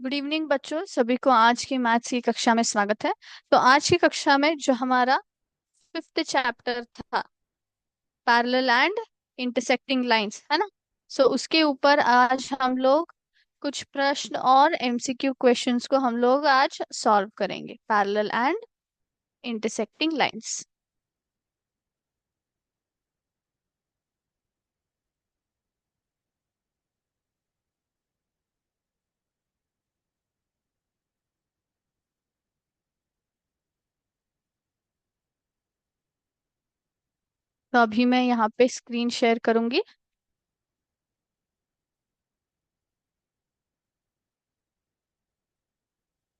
Good evening बच्चों, सभी को आज की मैथ्स की कक्षा में स्वागत है। तो आज की कक्षा में जो हमारा फिफ्थ चैप्टर था, पैरेलल एंड इंटरसेक्टिंग लाइंस, है ना। उसके ऊपर आज हम लोग कुछ प्रश्न और एमसीक्यू क्वेश्चंस को हम लोग आज सॉल्व करेंगे, पैरेलल एंड इंटरसेक्टिंग लाइंस। तो अभी मैं यहाँ पे स्क्रीन शेयर करूंगी।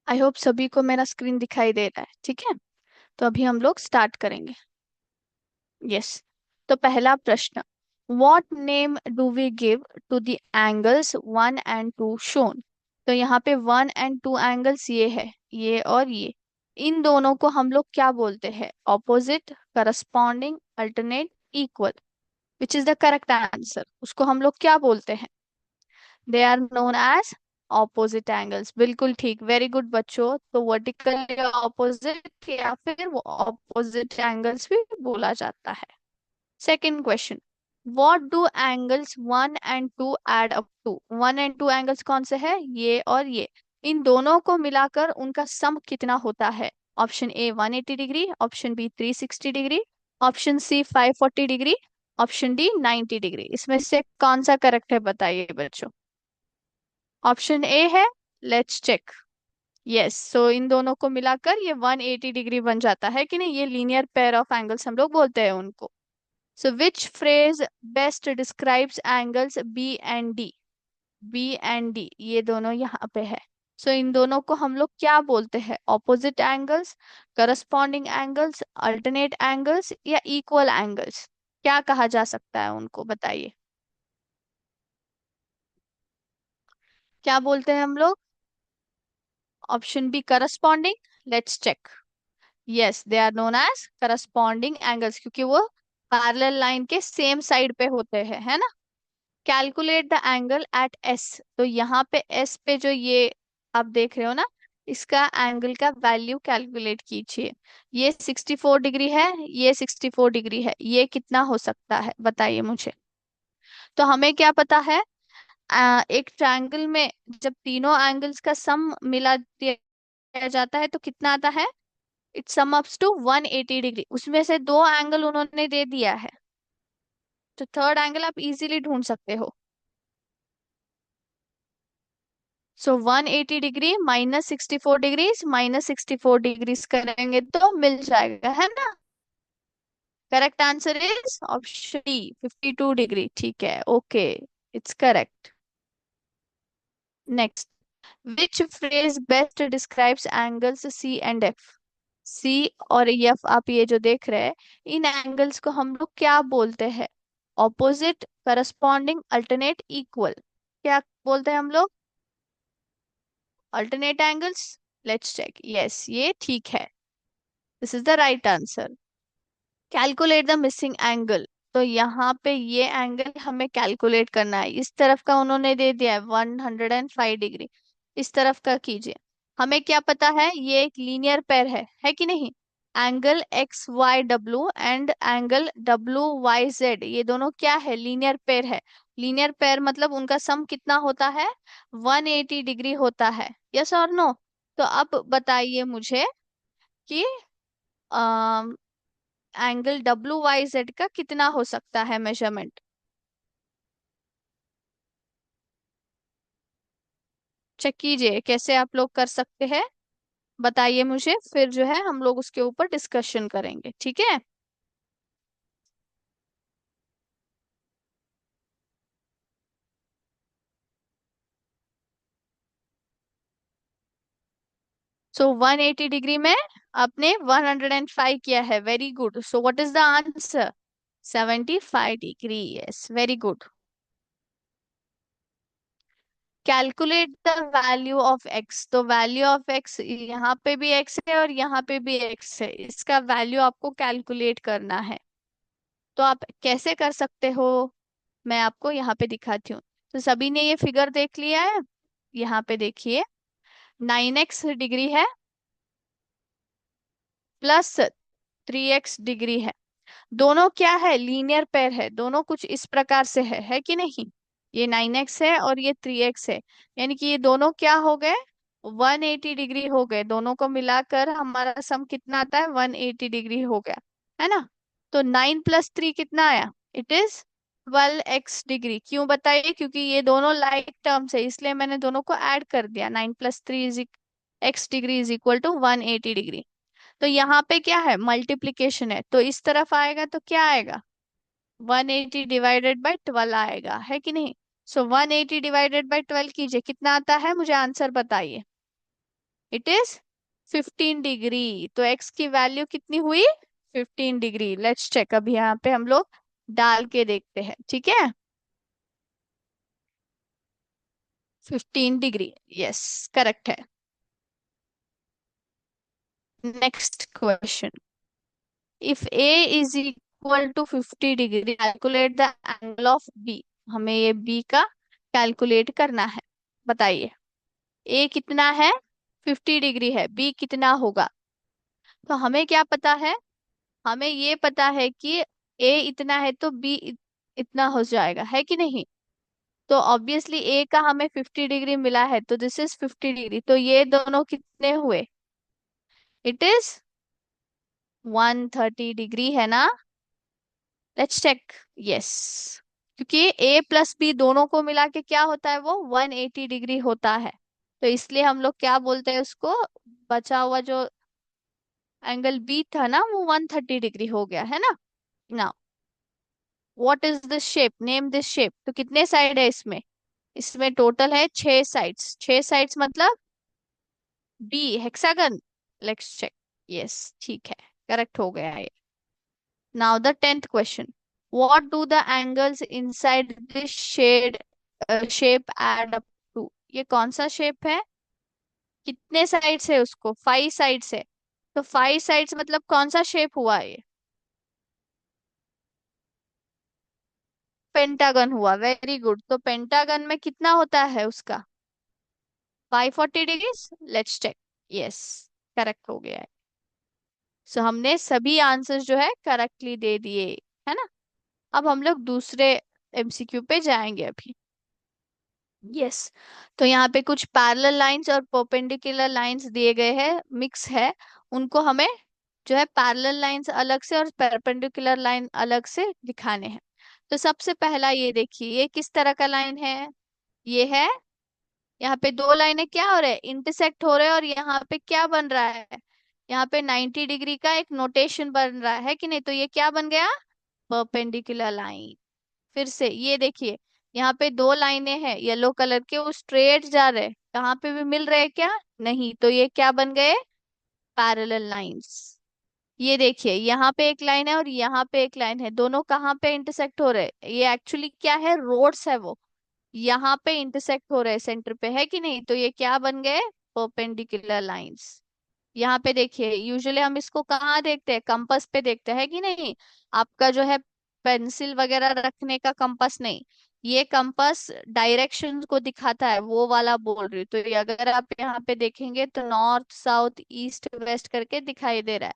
आई होप सभी को मेरा स्क्रीन दिखाई दे रहा है, ठीक है। तो अभी हम लोग स्टार्ट करेंगे। यस। तो पहला प्रश्न, what name do we give to the angles one and two shown. तो यहाँ पे वन एंड टू एंगल्स ये है, ये और ये। इन दोनों को हम लोग क्या बोलते हैं? Opposite, corresponding, alternate, equal. Which is the correct answer? उसको हम लोग क्या बोलते हैं? They are known as opposite angles. बिल्कुल ठीक, वेरी गुड बच्चों। तो वर्टिकल या ऑपोजिट या फिर वो ऑपोजिट एंगल्स भी बोला जाता है। Second question, what do angles one and two add up to. One and two angles कौन से हैं? ये और ये। इन दोनों को मिलाकर उनका सम कितना होता है? Option A 180 degree, option B 360 degree, option C 540 degree, option D 90 degree. इसमें से कौन सा करेक्ट है बताइए बच्चों। ऑप्शन ए है। Let's check. यस, सो इन दोनों को मिलाकर ये 180 डिग्री बन जाता है कि नहीं। ये लीनियर पेयर ऑफ एंगल्स हम लोग बोलते हैं उनको। So which phrase best describes angles B and D? B and D ये दोनों यहाँ पे है। इन दोनों को हम लोग क्या बोलते हैं? Opposite angles, corresponding angles, alternate angles या इक्वल एंगल्स? क्या कहा जा सकता है उनको, बताइए। क्या बोलते हैं हम लोग? Option B corresponding. Let's check. Yes, they are known as corresponding angles, क्योंकि वो पैरेलल लाइन के सेम साइड पे होते हैं, है ना। Calculate the angle at S. तो यहाँ पे एस पे जो ये आप देख रहे हो ना, इसका एंगल का वैल्यू कैलकुलेट कीजिए। ये 64 डिग्री है, ये 64 डिग्री है, ये कितना हो सकता है बताइए मुझे। तो हमें क्या पता है, एक ट्रायंगल में जब तीनों एंगल्स का सम मिला दिया जाता है तो कितना आता है? It sum ups to 180 degree. उसमें से दो एंगल उन्होंने दे दिया है, तो थर्ड एंगल आप इजीली ढूंढ सकते हो। 180 degree minus 64 degrees minus 64 degrees करेंगे तो मिल जाएगा, है ना। Correct answer is option D 52 degree. ठीक है, okay, it's correct. Next, which phrase best describes angles C and F. C और एफ आप ये जो देख रहे हैं, इन एंगल्स को हम लोग क्या बोलते हैं? Opposite, corresponding, alternate, equal. क्या बोलते हैं हम लोग? Alternate angles. Let's check. Yes, ये ठीक है, this is the right answer. Calculate the missing angle. तो यहाँ पे ये एंगल हमें कैलकुलेट करना है। इस तरफ का उन्होंने दे दिया है 105 डिग्री, इस तरफ का कीजिए। हमें क्या पता है, ये एक लीनियर पेयर है कि नहीं। Angle X Y W and angle W Y Z, ये दोनों क्या है? लीनियर पेयर है। लीनियर पेयर मतलब उनका सम कितना होता है? 180 डिग्री होता है। यस और नो? तो अब बताइए मुझे कि एंगल डब्ल्यू वाई जेड का कितना हो सकता है मेजरमेंट। चेक कीजिए कैसे आप लोग कर सकते हैं, बताइए मुझे, फिर जो है हम लोग उसके ऊपर डिस्कशन करेंगे, ठीक है। 180 डिग्री में आपने 105 किया है, very good. What is the answer? 75 degree. Yes, very good. Calculate the value of x. तो वैल्यू ऑफ एक्स, यहाँ पे भी एक्स है और यहाँ पे भी एक्स है, इसका वैल्यू आपको कैलकुलेट करना है। तो आप कैसे कर सकते हो, मैं आपको यहाँ पे दिखाती हूँ। तो सभी ने ये फिगर देख लिया है, यहाँ पे देखिए। 9x डिग्री है प्लस 3x डिग्री है। दोनों क्या है, लीनियर पेयर है, दोनों कुछ इस प्रकार से है कि नहीं। ये 9x है और ये 3x है, यानी कि ये दोनों क्या हो गए, 180 डिग्री हो गए। दोनों को मिलाकर हमारा सम कितना आता है, 180 डिग्री हो गया, है ना। तो 9 + 3 कितना आया, इट इज 12x डिग्री। क्यों बताइए, क्योंकि ये दोनों लाइक टर्म्स है, इसलिए मैंने दोनों को ऐड कर दिया। 9 + 3 is x degree is equal to 180 degree. तो यहाँ पे क्या है, मल्टीप्लीकेशन है, तो इस तरफ आएगा तो क्या आएगा, 180 डिवाइडेड बाई 12 आएगा, है कि नहीं। सो 180 डिवाइडेड बाई 12 कीजिए, कितना आता है, मुझे आंसर बताइए। It is 15 degree. तो x की वैल्यू कितनी हुई, 15 डिग्री। लेट्स चेक, अभी यहाँ पे हम लोग डाल के देखते हैं, ठीक है। 15 डिग्री, यस, करेक्ट है। Next question, if a is equal to 50 degree calculate the angle of b। हमें ये b का कैलकुलेट करना है, बताइए। a कितना है, 50 डिग्री है, b कितना होगा। तो हमें क्या पता है, हमें ये पता है कि a इतना है तो b इतना हो जाएगा, है कि नहीं। तो ऑब्वियसली a का हमें 50 डिग्री मिला है, तो दिस इज 50 डिग्री, तो ये दोनों कितने हुए, इट इज 130 डिग्री, है ना। लेट्स चेक, यस, क्योंकि ए प्लस बी दोनों को मिला के क्या होता है, वो 180 डिग्री होता है। तो इसलिए हम लोग क्या बोलते हैं उसको, बचा हुआ जो एंगल बी था ना, वो 130 डिग्री हो गया, है ना। Now what is this shape, name this shape. तो कितने साइड है इसमें, इसमें टोटल है 6 साइड्स। 6 साइड्स मतलब B hexagon. Let's check, yes, ठीक है, करेक्ट हो गया है। Now the 10th question. What do the angles inside this shape add up to? ये कौन सा शेप है, कितने साइड्स है उसको, 5 साइड्स है। तो 5 साइड्स मतलब कौन सा शेप हुआ ये, पेंटागन हुआ, वेरी गुड। तो पेंटागन में कितना होता है उसका, 540 degrees. Let's check, yes, correct हो गया है। सो हमने सभी आंसर्स जो है करेक्टली दे दिए, है ना। अब हम लोग दूसरे एमसीक्यू पे जाएंगे अभी। यस, तो यहाँ पे कुछ पैरेलल लाइंस और परपेंडिकुलर लाइंस दिए गए हैं, मिक्स है। उनको हमें जो है पैरेलल लाइंस अलग से और परपेंडिकुलर लाइन अलग से दिखाने हैं। तो सबसे पहला ये देखिए, ये किस तरह का लाइन है, ये है, यहाँ पे दो लाइनें क्या हो रहे हैं, इंटरसेक्ट हो रहे हैं, और यहाँ पे क्या बन रहा है, यहाँ पे 90 डिग्री का एक नोटेशन बन रहा है कि नहीं। तो ये क्या बन गया, परपेंडिकुलर लाइन। फिर से ये देखिए, यहाँ पे दो लाइनें हैं येलो कलर के, वो स्ट्रेट जा रहे हैं, कहाँ पे भी मिल रहे हैं क्या, नहीं। तो ये क्या बन गए, पैरेलल लाइंस। ये देखिए, यहाँ पे एक लाइन है और यहाँ पे एक लाइन है, दोनों कहाँ पे इंटरसेक्ट हो रहे हैं, ये एक्चुअली क्या है, रोड्स है वो, यहाँ पे इंटरसेक्ट हो रहे हैं सेंटर पे, है कि नहीं। तो ये क्या बन गए, परपेंडिकुलर लाइंस। यहाँ पे देखिए, यूजुअली हम इसको कहाँ देखते हैं, कंपास पे देखते हैं कि नहीं। आपका जो है पेंसिल वगैरह रखने का कंपास नहीं, ये कंपास डायरेक्शन को दिखाता है, वो वाला बोल रही हूँ। तो ये अगर आप यहाँ पे देखेंगे तो नॉर्थ साउथ ईस्ट वेस्ट करके दिखाई दे रहा है।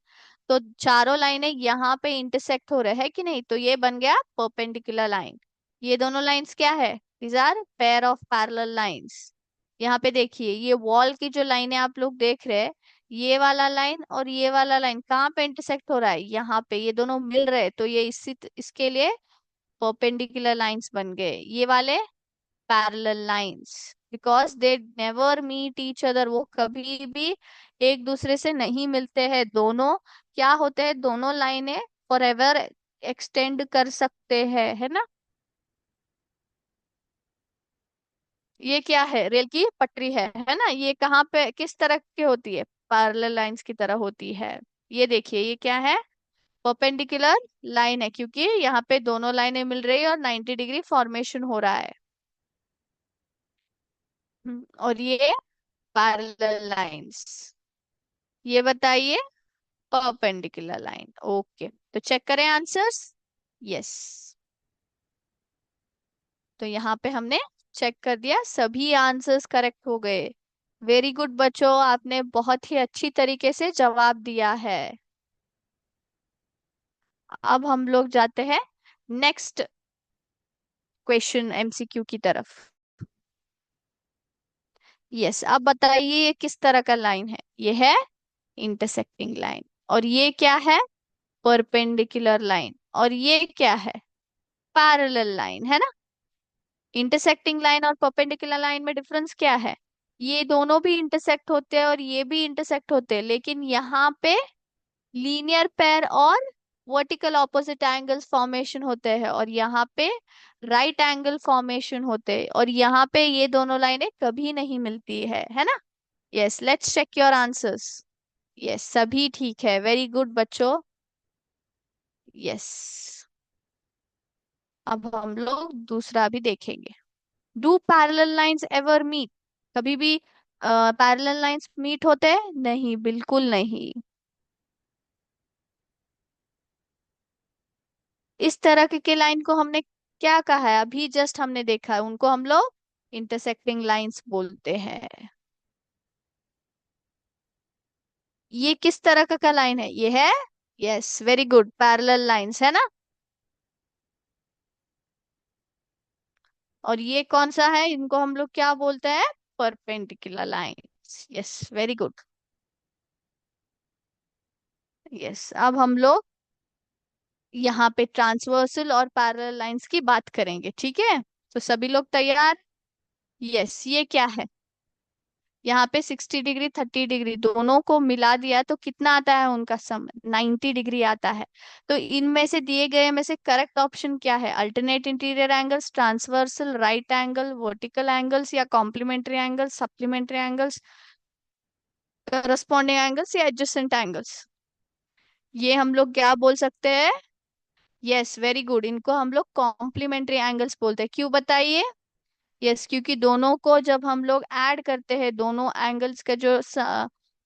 तो चारों लाइनें यहाँ पे इंटरसेक्ट हो रहे हैं कि नहीं, तो ये बन गया परपेंडिकुलर लाइन। ये दोनों लाइंस क्या है, these are pair of parallel lines. यहाँ पे देखिए, ये वॉल की जो लाइनें आप लोग देख रहे हैं, ये वाला लाइन और ये वाला लाइन कहाँ पे इंटरसेक्ट हो रहा है, यहाँ पे, ये दोनों मिल रहे हैं, तो ये इसके लिए परपेंडिकुलर लाइंस बन गए, ये वाले parallel lines. Because they never meet each other, वो कभी भी एक दूसरे से नहीं मिलते हैं। दोनों क्या होते हैं, दोनों लाइनें फॉरएवर एक्सटेंड कर सकते हैं, है ना। ये क्या है, रेल की पटरी है ना। ये कहाँ पे किस तरह की होती है, पैरेलल लाइंस की तरह होती है। ये देखिए, ये क्या है, परपेंडिकुलर लाइन है, क्योंकि यहाँ पे दोनों लाइनें मिल रही है और 90 डिग्री फॉर्मेशन हो रहा है। और ये पैरेलल लाइंस, ये बताइए, परपेंडिकुलर लाइन। ओके, तो चेक करें आंसर्स। यस, तो यहाँ पे हमने चेक कर दिया, सभी आंसर्स करेक्ट हो गए। वेरी गुड बच्चों, आपने बहुत ही अच्छी तरीके से जवाब दिया है। अब हम लोग जाते हैं नेक्स्ट क्वेश्चन एमसीक्यू की तरफ। यस, अब बताइए ये किस तरह का लाइन है? ये है इंटरसेक्टिंग लाइन। और ये क्या है? Perpendicular line. और ये क्या है? पैरेलल लाइन, है ना? इंटरसेक्टिंग लाइन और परपेंडिकुलर लाइन में डिफरेंस क्या है? ये दोनों भी इंटरसेक्ट होते हैं और ये भी इंटरसेक्ट होते हैं, लेकिन यहाँ पे लीनियर पेयर और वर्टिकल ऑपोजिट एंगल्स फॉर्मेशन होते हैं, और यहाँ पे राइट एंगल फॉर्मेशन होते हैं, और यहाँ पे ये दोनों लाइनें कभी नहीं मिलती है ना? Yes, let's check your answers. Yes, सभी ठीक है, वेरी गुड बच्चों। यस, अब हम लोग दूसरा भी देखेंगे। Do parallel lines ever meet? कभी भी पैरेलल लाइंस मीट होते हैं? नहीं, बिल्कुल नहीं। इस तरह के लाइन को हमने क्या कहा है? अभी जस्ट हमने देखा है, उनको हम लोग इंटरसेक्टिंग लाइंस बोलते हैं। ये किस तरह का लाइन है? ये है, yes very good, parallel lines, है ना? और ये कौन सा है? इनको हम लोग क्या बोलते हैं? Perpendicular lines. Yes, very good. Yes, अब हम लोग यहाँ पे ट्रांसवर्सल और पैरेलल लाइंस की बात करेंगे, ठीक है? तो सभी लोग तैयार? यस, ये क्या है? यहाँ पे 60 डिग्री 30 डिग्री दोनों को मिला दिया तो कितना आता है उनका सम? 90 डिग्री आता है। तो इनमें से दिए गए में से करेक्ट ऑप्शन क्या है? Alternate interior angles, transversal, right angle, vertical angles, या complementary angles, supplementary angles, corresponding angles, या एडजेसेंट एंगल्स? ये हम लोग क्या बोल सकते हैं? यस, वेरी गुड, इनको हम लोग कॉम्प्लीमेंट्री एंगल्स बोलते हैं। क्यों बताइए? यस, क्योंकि दोनों को जब हम लोग ऐड करते हैं, दोनों एंगल्स का जो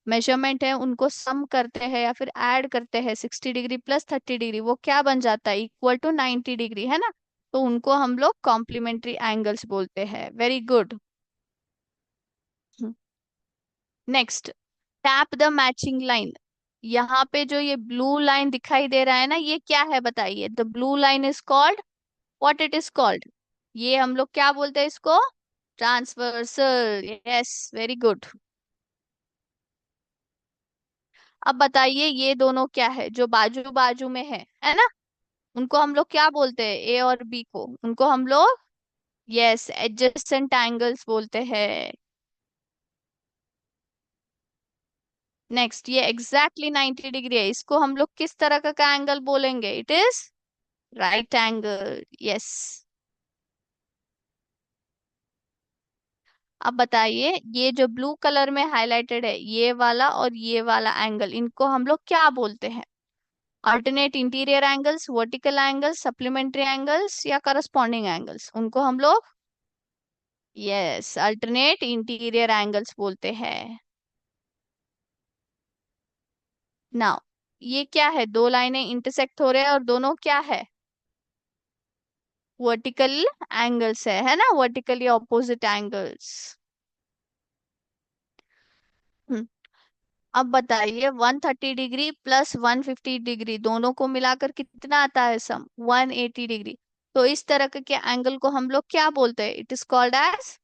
मेजरमेंट है उनको सम करते हैं या फिर ऐड करते हैं, 60 डिग्री प्लस 30 डिग्री, वो क्या बन जाता है? इक्वल टू 90 डिग्री, है ना? तो उनको हम लोग कॉम्प्लीमेंट्री एंगल्स बोलते हैं। Very good. Next, tap the matching line. यहाँ पे जो ये ब्लू लाइन दिखाई दे रहा है ना, ये क्या है बताइए? The blue line is called, what it is called? ये हम लोग क्या बोलते हैं इसको? ट्रांसवर्सल। Yes, very good. अब बताइए ये दोनों क्या है जो बाजू बाजू में है ना? उनको हम लोग क्या बोलते हैं? ए और बी को, उनको हम लोग यस एडजेसेंट एंगल्स बोलते हैं। नेक्स्ट, ये एग्जैक्टली 90 डिग्री है, इसको हम लोग किस तरह का एंगल बोलेंगे? It is right angle. Yes, अब बताइए ये जो ब्लू कलर में हाईलाइटेड है, ये वाला और ये वाला एंगल, इनको हम लोग क्या बोलते हैं? Alternate interior angles, vertical angles, supplementary angles, या करस्पॉन्डिंग एंगल्स? उनको हम लोग यस अल्टरनेट इंटीरियर एंगल्स बोलते हैं। नाउ, ये क्या है? दो लाइनें इंटरसेक्ट हो रहे हैं और दोनों क्या है? वर्टिकल एंगल्स है ना? Vertically opposite angles. हम्म अब बताइए 130 डिग्री प्लस 150 डिग्री दोनों को मिलाकर कितना आता है सम? 180 डिग्री। तो इस तरह के एंगल को हम लोग क्या बोलते हैं? It is called as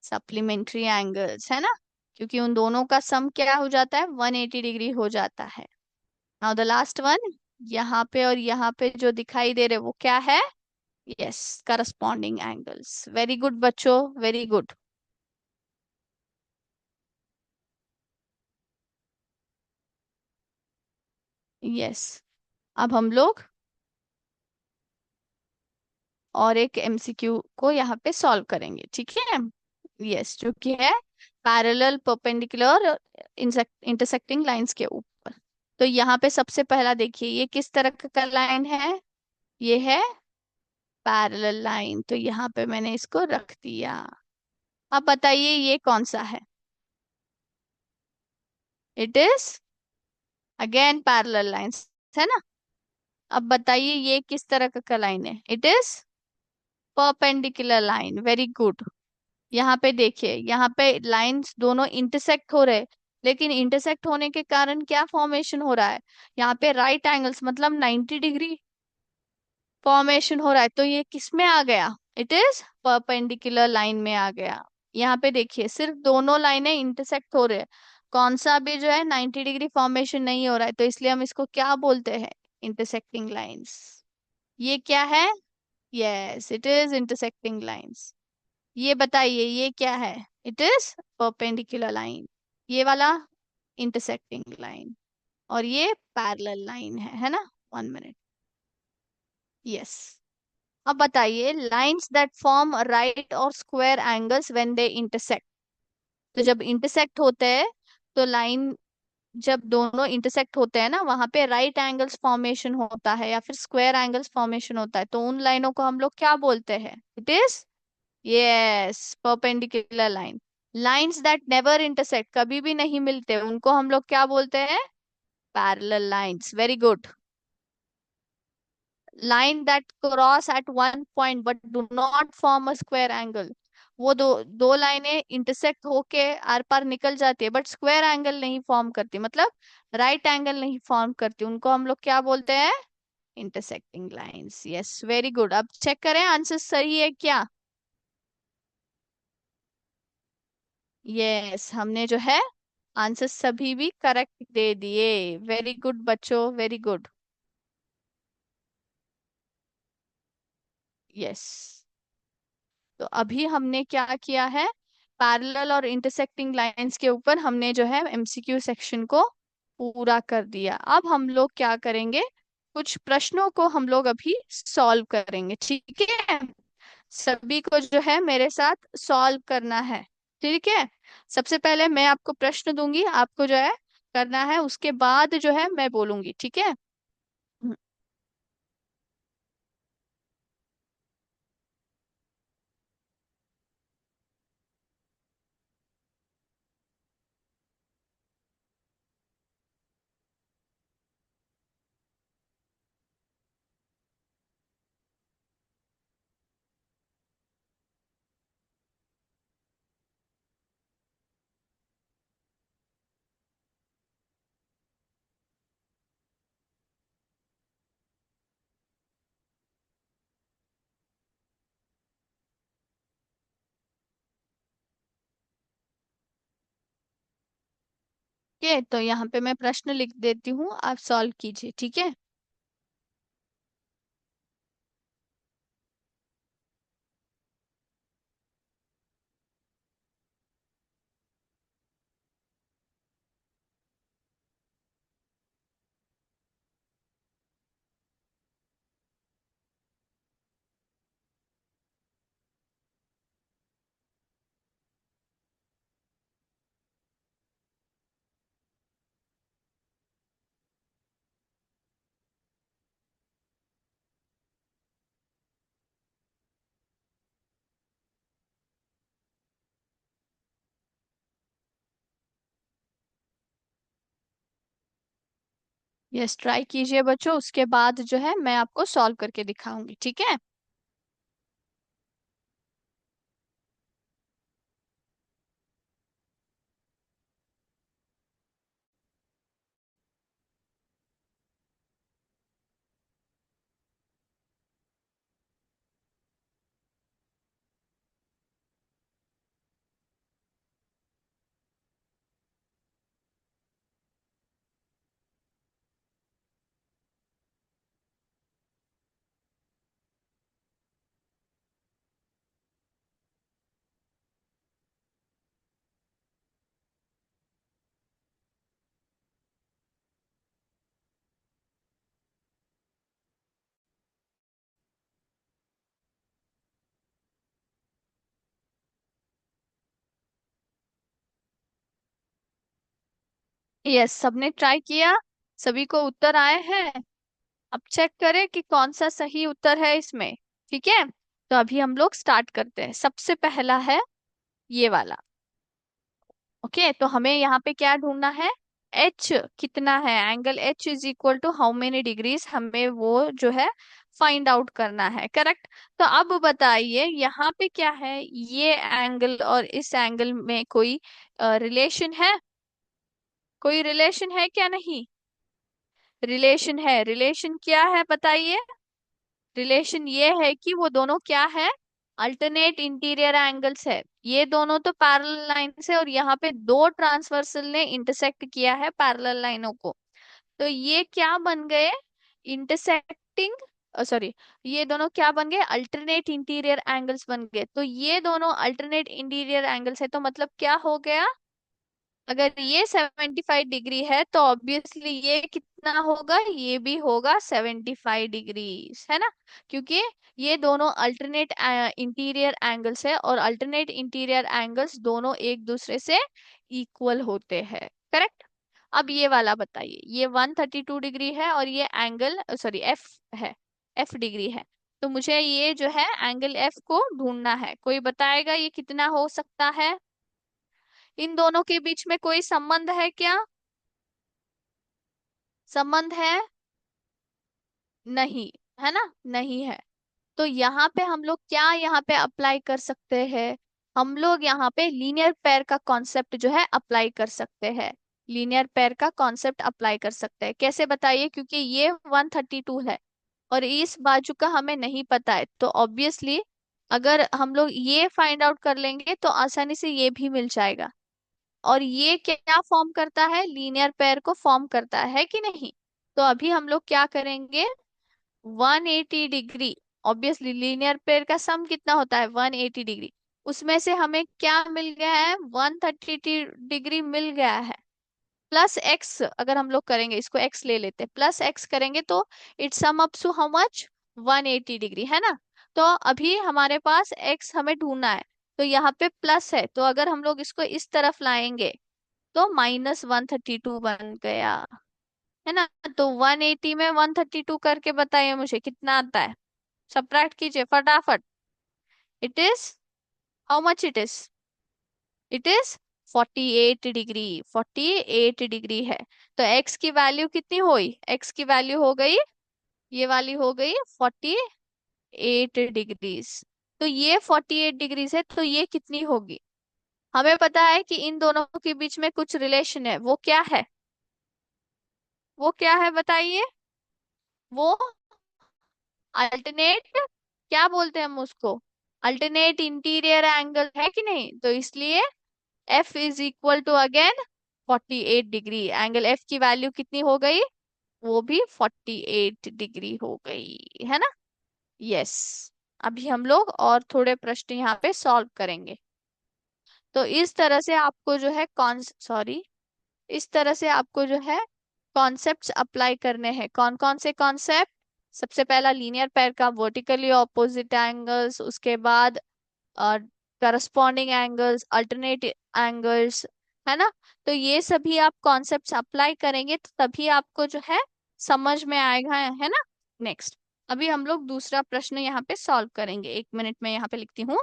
supplementary angles, है ना? क्योंकि उन दोनों का सम क्या हो जाता है? 180 डिग्री हो जाता है। नाउ द लास्ट वन, यहाँ पे और यहाँ पे जो दिखाई दे रहे वो क्या है? Yes, corresponding angles. Very good बच्चों, वेरी गुड। यस, अब हम लोग और एक एमसीक्यू को यहाँ पे सॉल्व करेंगे, ठीक है? यस, जो कि है पैरेलल परपेंडिकुलर इंटरसेक्टिंग लाइंस के ऊपर। तो यहाँ पे सबसे पहला देखिए, ये किस तरह का लाइन है? ये है पैरेलल लाइन, तो यहाँ पे मैंने इसको रख दिया। अब बताइए ये कौन सा है? It is again parallel lines, है ना? अब बताइए ये किस तरह का लाइन है? It is perpendicular line. Very good. यहाँ पे देखिए, यहाँ पे लाइंस दोनों इंटरसेक्ट हो रहे, लेकिन इंटरसेक्ट होने के कारण क्या फॉर्मेशन हो रहा है, यहाँ पे राइट एंगल्स मतलब 90 डिग्री फॉर्मेशन हो रहा है। तो ये किस में आ गया, इट इज परपेंडिकुलर लाइन में आ गया। यहाँ पे देखिए सिर्फ दोनों लाइनें इंटरसेक्ट हो रहे हैं, कौन सा भी जो है 90 डिग्री फॉर्मेशन नहीं हो रहा है, तो इसलिए हम इसको क्या बोलते हैं, इंटरसेक्टिंग लाइंस। ये क्या है, yes it is intersecting lines. ये बताइए ये क्या है, इट इज परपेंडिकुलर लाइन, ये वाला इंटरसेक्टिंग लाइन, और ये पैरेलल लाइन है ना। 1 मिनट, यस। अब बताइए, लाइंस दैट फॉर्म राइट और square angles when they intersect. तो जब इंटरसेक्ट होते हैं, तो लाइन, जब दोनों इंटरसेक्ट होते हैं ना, वहां पे राइट एंगल्स फॉर्मेशन होता है या फिर स्क्वायर एंगल्स फॉर्मेशन होता है, तो उन लाइनों को हम लोग क्या बोलते हैं, it is, yes, perpendicular line. Lines that never intersect, कभी भी नहीं मिलते, उनको हम लोग क्या बोलते हैं, parallel lines. Very good. Line that cross at one point but do not form a square angle, वो दो दो लाइनें इंटरसेक्ट होके आर पार निकल जाती है, बट स्क्वायर एंगल नहीं फॉर्म करती, मतलब राइट एंगल नहीं फॉर्म करती, उनको हम लोग क्या बोलते हैं, intersecting lines. Yes very good. अब चेक करें आंसर सही है क्या। यस हमने जो है आंसर सभी भी करेक्ट दे दिए। वेरी गुड बच्चों, वेरी गुड। यस, तो अभी हमने क्या किया है, पैरेलल और इंटरसेक्टिंग लाइंस के ऊपर हमने जो है एमसीक्यू सेक्शन को पूरा कर दिया। अब हम लोग क्या करेंगे, कुछ प्रश्नों को हम लोग अभी सॉल्व करेंगे, ठीक है। सभी को जो है मेरे साथ सॉल्व करना है, ठीक है। सबसे पहले मैं आपको प्रश्न दूंगी, आपको जो है करना है, उसके बाद जो है मैं बोलूंगी, ठीक है। ठीक तो यहाँ पे मैं प्रश्न लिख देती हूँ, आप सॉल्व कीजिए, ठीक है। यस ट्राई कीजिए बच्चों, उसके बाद जो है मैं आपको सॉल्व करके दिखाऊंगी, ठीक है। यस सबने ट्राई किया, सभी को उत्तर आए हैं। अब चेक करें कि कौन सा सही उत्तर है इसमें, ठीक है। तो अभी हम लोग स्टार्ट करते हैं। सबसे पहला है ये वाला, ओके। तो हमें यहाँ पे क्या ढूंढना है, एच कितना है, angle H is equal to how many degrees, हमें वो जो है फाइंड आउट करना है, करेक्ट। तो अब बताइए यहाँ पे क्या है, ये एंगल और इस एंगल में कोई रिलेशन है? कोई रिलेशन है क्या? नहीं, रिलेशन है। रिलेशन क्या है बताइए? रिलेशन ये है कि वो दोनों क्या है, अल्टरनेट इंटीरियर एंगल्स है। ये दोनों तो पैरेलल लाइन है और यहाँ पे दो ट्रांसवर्सल ने इंटरसेक्ट किया है पैरेलल लाइनों को। तो ये क्या बन गए, इंटरसेक्टिंग, सॉरी, ये दोनों क्या बन गए, अल्टरनेट इंटीरियर एंगल्स बन गए। तो ये दोनों अल्टरनेट इंटीरियर एंगल्स है, तो मतलब क्या हो गया, अगर ये 75 डिग्री है तो ऑब्वियसली ये कितना होगा, ये भी होगा 75 डिग्री, है ना। क्योंकि ये दोनों अल्टरनेट इंटीरियर एंगल्स है और अल्टरनेट इंटीरियर एंगल्स दोनों एक दूसरे से इक्वल होते हैं, करेक्ट। अब ये वाला बताइए, ये 132 डिग्री है और ये एंगल, सॉरी, एफ है, एफ डिग्री है। तो मुझे ये जो है एंगल एफ को ढूंढना है, कोई बताएगा ये कितना हो सकता है? इन दोनों के बीच में कोई संबंध है क्या? संबंध है? नहीं, है ना, नहीं है। तो यहाँ पे हम लोग क्या यहाँ पे अप्लाई कर सकते हैं, हम लोग यहाँ पे लीनियर पेयर का कॉन्सेप्ट जो है अप्लाई कर सकते हैं। लीनियर पेयर का कॉन्सेप्ट अप्लाई कर सकते हैं, कैसे बताइए? क्योंकि ये 132 है और इस बाजू का हमें नहीं पता है, तो ऑब्वियसली अगर हम लोग ये फाइंड आउट कर लेंगे तो आसानी से ये भी मिल जाएगा। और ये क्या फॉर्म करता है, लीनियर पेयर को फॉर्म करता है कि नहीं? तो अभी हम लोग क्या करेंगे, 180 डिग्री, ऑब्वियसली लीनियर पेयर का सम कितना होता है, 180 डिग्री। उसमें से हमें क्या मिल गया है, 132 डिग्री मिल गया है। प्लस एक्स अगर हम लोग करेंगे, इसको एक्स ले लेते हैं, प्लस एक्स करेंगे तो it sum up to how much, 180 degree, है ना। तो अभी हमारे पास एक्स हमें ढूंढना है, तो यहाँ पे प्लस है, तो अगर हम लोग इसको इस तरफ लाएंगे तो -132 बन गया, है ना। तो 180 में 132 करके बताइए मुझे कितना आता है, सब्ट्रैक्ट कीजिए फटाफट। It is, how much it is, it is 48 degree, 48 degree है। तो एक्स की वैल्यू कितनी हुई, एक्स की वैल्यू हो गई, ये वाली हो गई 48 डिग्रीज। तो ये 48 डिग्रीज है, तो ये कितनी होगी? हमें पता है कि इन दोनों के बीच में कुछ रिलेशन है, वो क्या है, वो क्या है बताइए? वो अल्टरनेट, क्या बोलते हैं हम उसको, अल्टरनेट इंटीरियर एंगल है कि नहीं? तो इसलिए F is equal to again 48 degree. Angle F की वैल्यू कितनी हो गई, वो भी 48 डिग्री हो गई, है ना। यस। अभी हम लोग और थोड़े प्रश्न यहाँ पे सॉल्व करेंगे। तो इस तरह से आपको जो है कौन, सॉरी, इस तरह से आपको जो है कॉन्सेप्ट्स अप्लाई करने हैं। कौन कौन से कॉन्सेप्ट? सबसे पहला लीनियर पेयर का वर्टिकली ऑपोजिट एंगल्स, उसके बाद करस्पॉन्डिंग एंगल्स, अल्टरनेट एंगल्स, है ना। तो ये सभी आप कॉन्सेप्ट्स अप्लाई करेंगे तो तभी आपको जो है समझ में आएगा, है ना। नेक्स्ट, अभी हम लोग दूसरा प्रश्न यहाँ पे सॉल्व करेंगे, 1 मिनट में यहाँ पे लिखती हूँ।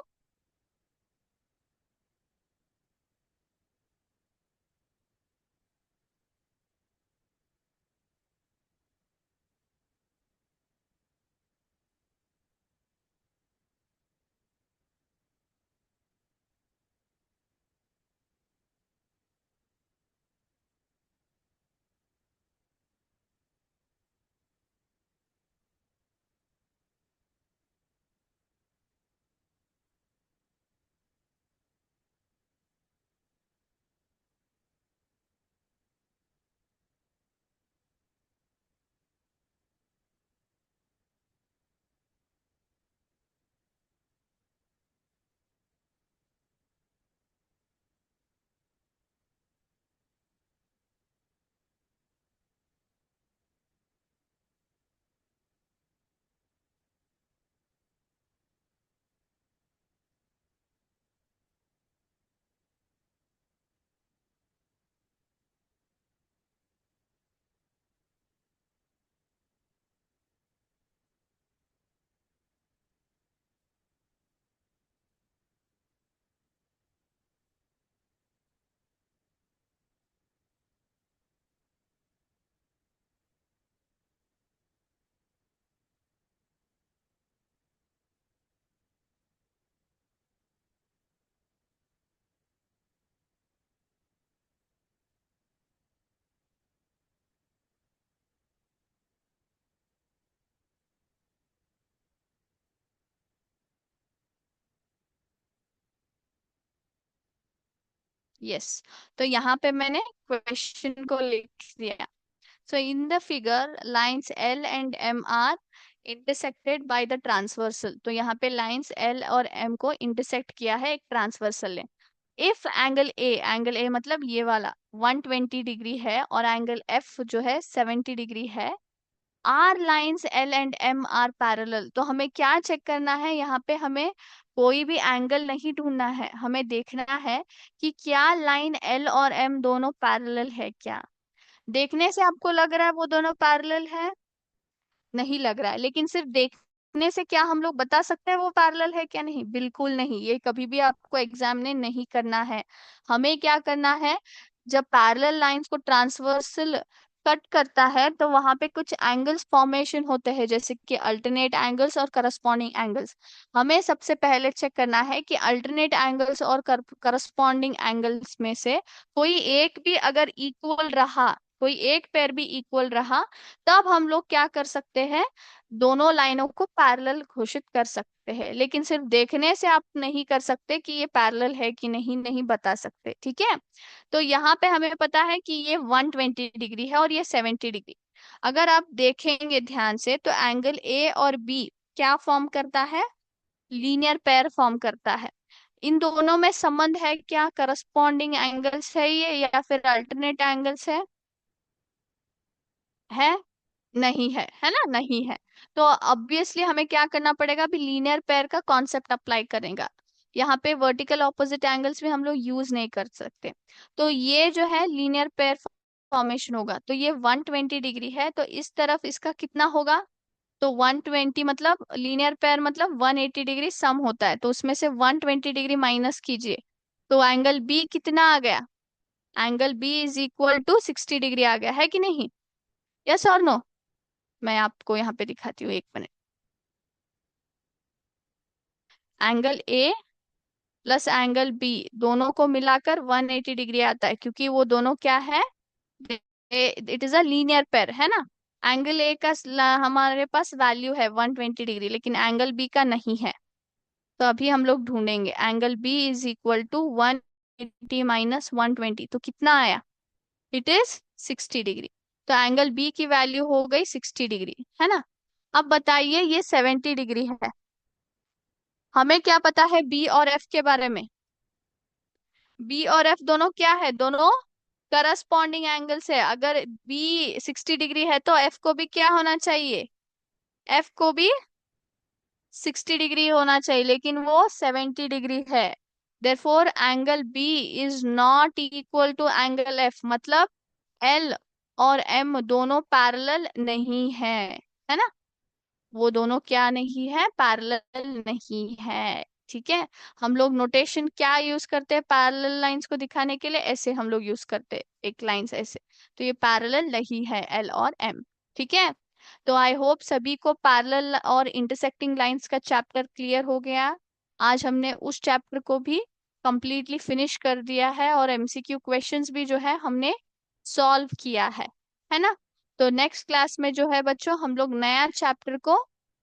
यस। तो यहाँ पे मैंने क्वेश्चन को लिख दिया। So in the figure, lines L and M are intersected by the transversal. तो यहाँ पे lines L और M को intersect किया है एक transversal ने। If एंगल ए मतलब ये वाला 120 डिग्री है और एंगल F जो है 70 डिग्री है, are lines L and M are parallel, तो हमें क्या चेक करना है? यहाँ पे हमें कोई भी एंगल नहीं ढूंढना है, हमें देखना है कि क्या लाइन एल और एम दोनों पैरेलल है क्या। देखने से आपको लग रहा है वो दोनों पैरेलल है? नहीं लग रहा है, लेकिन सिर्फ देखने से क्या हम लोग बता सकते हैं वो पैरेलल है क्या? नहीं, बिल्कुल नहीं। ये कभी भी आपको एग्जाम में नहीं करना है। हमें क्या करना है, जब पैरेलल लाइंस को ट्रांसवर्सल कट करता है तो वहां पे कुछ एंगल्स फॉर्मेशन होते हैं, जैसे कि अल्टरनेट एंगल्स और करस्पॉन्डिंग एंगल्स। हमें सबसे पहले चेक करना है कि अल्टरनेट एंगल्स और करस्पॉन्डिंग एंगल्स में से कोई एक भी अगर इक्वल रहा, कोई एक पेयर भी इक्वल रहा, तब हम लोग क्या कर सकते हैं, दोनों लाइनों को पैरेलल घोषित कर सकते हैं। लेकिन सिर्फ देखने से आप नहीं कर सकते कि ये पैरेलल है कि नहीं, नहीं बता सकते, ठीक है। तो यहाँ पे हमें पता है कि ये 120 डिग्री है और ये 70 डिग्री। अगर आप देखेंगे ध्यान से तो एंगल ए और बी क्या फॉर्म करता है? लीनियर पेयर फॉर्म करता है। इन दोनों में संबंध है क्या? करस्पॉन्डिंग एंगल्स है ये या फिर अल्टरनेट एंगल्स है? नहीं है, है ना, नहीं है। तो ऑब्वियसली हमें क्या करना पड़ेगा, अभी लीनियर पेयर का कॉन्सेप्ट अप्लाई करेगा। यहाँ पे वर्टिकल ऑपोजिट एंगल्स भी हम लोग यूज नहीं कर सकते। तो ये जो है लीनियर पेयर फॉर्मेशन होगा। तो ये 120 डिग्री है, तो इस तरफ इसका कितना होगा? तो 120 मतलब लीनियर पेयर मतलब 180 डिग्री सम होता है, तो उसमें से 120 डिग्री माइनस कीजिए, तो एंगल बी कितना आ गया? Angle B is equal to 60 degree आ गया, है कि नहीं? यस और नो? मैं आपको यहाँ पे दिखाती हूँ, एक minute. Angle A plus angle B दोनों को मिलाकर 180 डिग्री आता है, क्योंकि वो दोनों क्या है, it is a linear pair, है ना। एंगल ए का हमारे पास वैल्यू है 120 डिग्री, लेकिन एंगल बी का नहीं है। तो अभी हम लोग ढूंढेंगे angle B is equal to 180 minus 120, तो कितना आया? It is 60 degree. तो एंगल बी की वैल्यू हो गई 60 डिग्री, है ना। अब बताइए ये 70 डिग्री है, हमें क्या पता है बी और एफ के बारे में? बी और एफ दोनों क्या है? दोनों करस्पॉन्डिंग एंगल्स है। अगर बी 60 डिग्री है तो एफ को भी क्या होना चाहिए? एफ को भी 60 डिग्री होना चाहिए, लेकिन वो 70 डिग्री है। Therefore angle B is not equal to angle F, मतलब एल और एम दोनों पैरेलल नहीं है ना। वो दोनों क्या नहीं है? पैरेलल नहीं है, ठीक है। हम लोग नोटेशन क्या यूज करते हैं पैरेलल लाइंस को दिखाने के लिए? ऐसे हम लोग यूज करते हैं, एक लाइंस ऐसे। तो ये पैरेलल नहीं है एल और एम, ठीक है। तो आई होप सभी को पैरेलल और इंटरसेक्टिंग लाइंस का चैप्टर क्लियर हो गया। आज हमने उस चैप्टर को भी कंप्लीटली फिनिश कर दिया है और एमसीक्यू क्वेश्चंस भी जो है हमने सॉल्व किया है ना। तो नेक्स्ट क्लास में जो है बच्चों, हम लोग नया चैप्टर को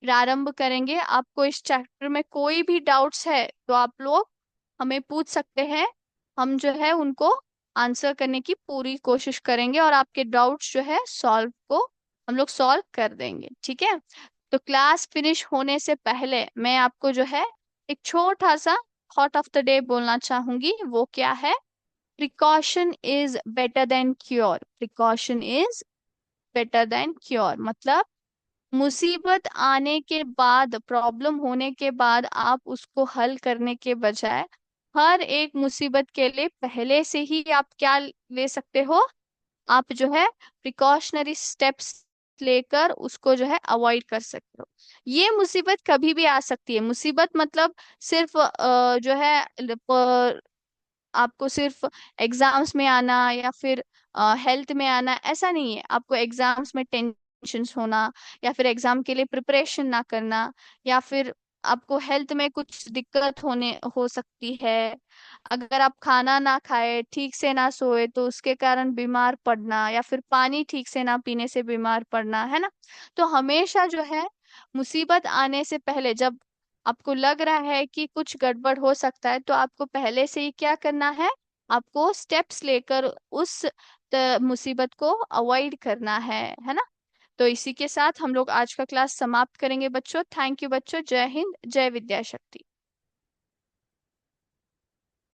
प्रारंभ करेंगे। आपको इस चैप्टर में कोई भी डाउट्स है तो आप लोग हमें पूछ सकते हैं, हम जो है उनको आंसर करने की पूरी कोशिश करेंगे और आपके डाउट्स जो है सॉल्व को हम लोग सॉल्व कर देंगे, ठीक है। तो क्लास फिनिश होने से पहले मैं आपको जो है एक छोटा सा थॉट ऑफ द डे बोलना चाहूंगी। वो क्या है? Precaution is better than cure. Precaution is better than cure मतलब मुसीबत आने के बाद, प्रॉब्लम होने के बाद आप उसको हल करने के बजाय हर एक मुसीबत के लिए पहले से ही आप क्या ले सकते हो? आप जो है प्रिकॉशनरी स्टेप्स लेकर उसको जो है अवॉइड कर सकते हो। ये मुसीबत कभी भी आ सकती है। मुसीबत मतलब सिर्फ जो है आपको सिर्फ एग्जाम्स में आना या फिर हेल्थ में आना, ऐसा नहीं है। आपको एग्जाम्स में टेंशन होना या फिर एग्जाम के लिए प्रिपरेशन ना करना, या फिर आपको हेल्थ में कुछ दिक्कत होने हो सकती है। अगर आप खाना ना खाए, ठीक से ना सोए तो उसके कारण बीमार पड़ना, या फिर पानी ठीक से ना पीने से बीमार पड़ना, है ना। तो हमेशा जो है मुसीबत आने से पहले, जब आपको लग रहा है कि कुछ गड़बड़ हो सकता है, तो आपको पहले से ही क्या करना है? आपको स्टेप्स लेकर उस मुसीबत को अवॉइड करना है ना। तो इसी के साथ हम लोग आज का क्लास समाप्त करेंगे बच्चों। थैंक यू बच्चों। जय हिंद, जय विद्या शक्ति।